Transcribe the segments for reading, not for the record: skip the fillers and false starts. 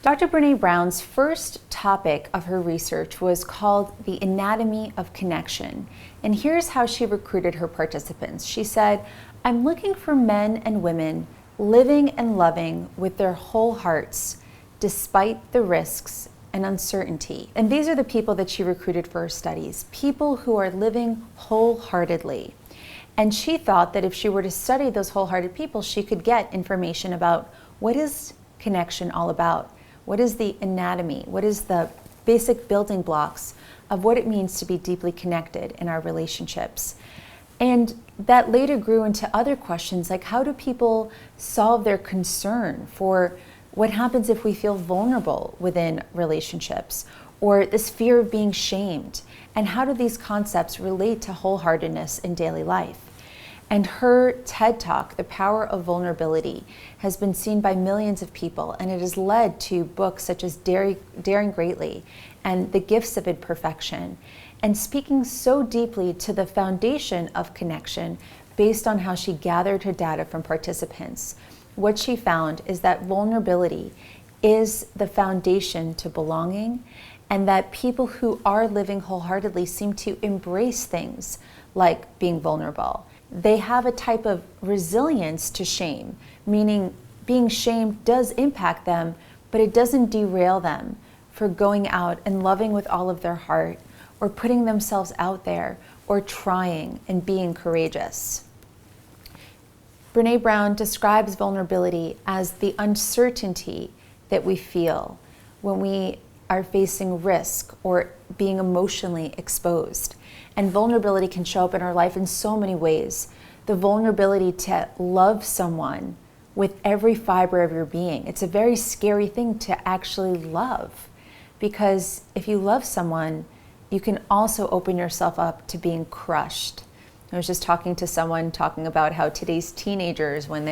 Dr. Brene Brown's first topic of her research was called the anatomy of connection. And here's how she recruited her participants. She said, "I'm looking for men and women living and loving with their whole hearts, despite the risks and uncertainty." And these are the people that she recruited for her studies, people who are living wholeheartedly. And she thought that if she were to study those wholehearted people, she could get information about what is connection all about? What is the anatomy? What is the basic building blocks of what it means to be deeply connected in our relationships? And that later grew into other questions like, how do people solve their concern for what happens if we feel vulnerable within relationships, or this fear of being shamed? And how do these concepts relate to wholeheartedness in daily life? And her TED Talk, The Power of Vulnerability, has been seen by millions of people, and it has led to books such as Daring Greatly and The Gifts of Imperfection, and speaking so deeply to the foundation of connection based on how she gathered her data from participants. What she found is that vulnerability is the foundation to belonging, and that people who are living wholeheartedly seem to embrace things like being vulnerable. They have a type of resilience to shame, meaning being shamed does impact them, but it doesn't derail them for going out and loving with all of their heart, or putting themselves out there, or trying and being courageous. Brene Brown describes vulnerability as the uncertainty that we feel when we are facing risk or being emotionally exposed. And vulnerability can show up in our life in so many ways. The vulnerability to love someone with every fiber of your being. It's a very scary thing to actually love, because if you love someone, you can also open yourself up to being crushed. I was just talking to someone talking about how today's teenagers, when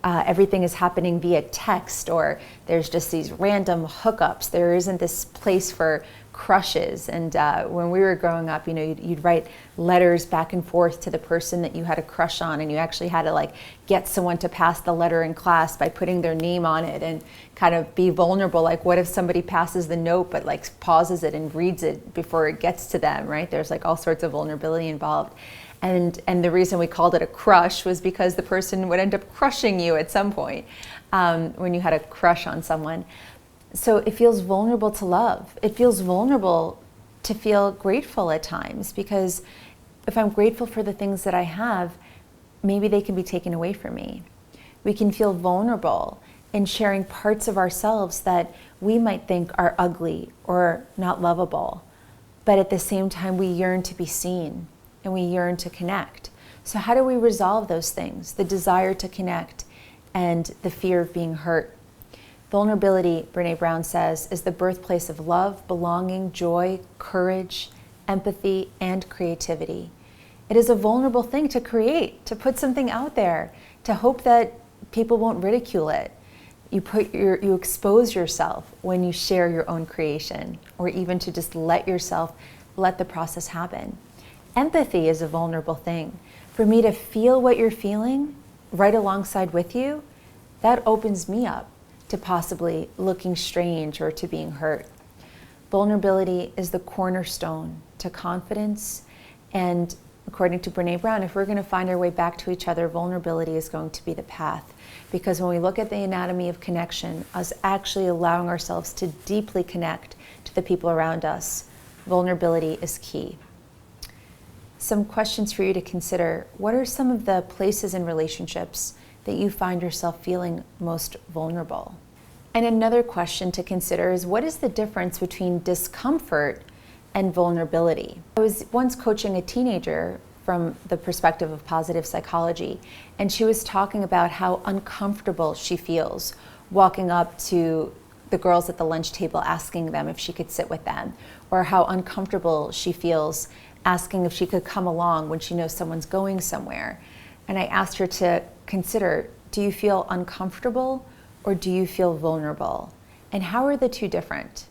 everything is happening via text, or there's just these random hookups, there isn't this place for crushes. And when we were growing up, you'd write letters back and forth to the person that you had a crush on, and you actually had to get someone to pass the letter in class by putting their name on it and kind of be vulnerable. Like, what if somebody passes the note but pauses it and reads it before it gets to them, right? There's all sorts of vulnerability involved. And the reason we called it a crush was because the person would end up crushing you at some point when you had a crush on someone. So it feels vulnerable to love. It feels vulnerable to feel grateful at times, because if I'm grateful for the things that I have, maybe they can be taken away from me. We can feel vulnerable in sharing parts of ourselves that we might think are ugly or not lovable, but at the same time we yearn to be seen and we yearn to connect. So how do we resolve those things? The desire to connect and the fear of being hurt. Vulnerability, Brene Brown says, is the birthplace of love, belonging, joy, courage, empathy, and creativity. It is a vulnerable thing to create, to put something out there, to hope that people won't ridicule it. You expose yourself when you share your own creation, or even to just let the process happen. Empathy is a vulnerable thing. For me to feel what you're feeling right alongside with you, that opens me up to possibly looking strange or to being hurt. Vulnerability is the cornerstone to confidence, and according to Brene Brown, if we're going to find our way back to each other, vulnerability is going to be the path. Because when we look at the anatomy of connection, us actually allowing ourselves to deeply connect to the people around us, vulnerability is key. Some questions for you to consider. What are some of the places in relationships that you find yourself feeling most vulnerable? And another question to consider is, what is the difference between discomfort and vulnerability? I was once coaching a teenager from the perspective of positive psychology, and she was talking about how uncomfortable she feels walking up to the girls at the lunch table asking them if she could sit with them, or how uncomfortable she feels asking if she could come along when she knows someone's going somewhere. And I asked her to consider, do you feel uncomfortable or do you feel vulnerable? And how are the two different?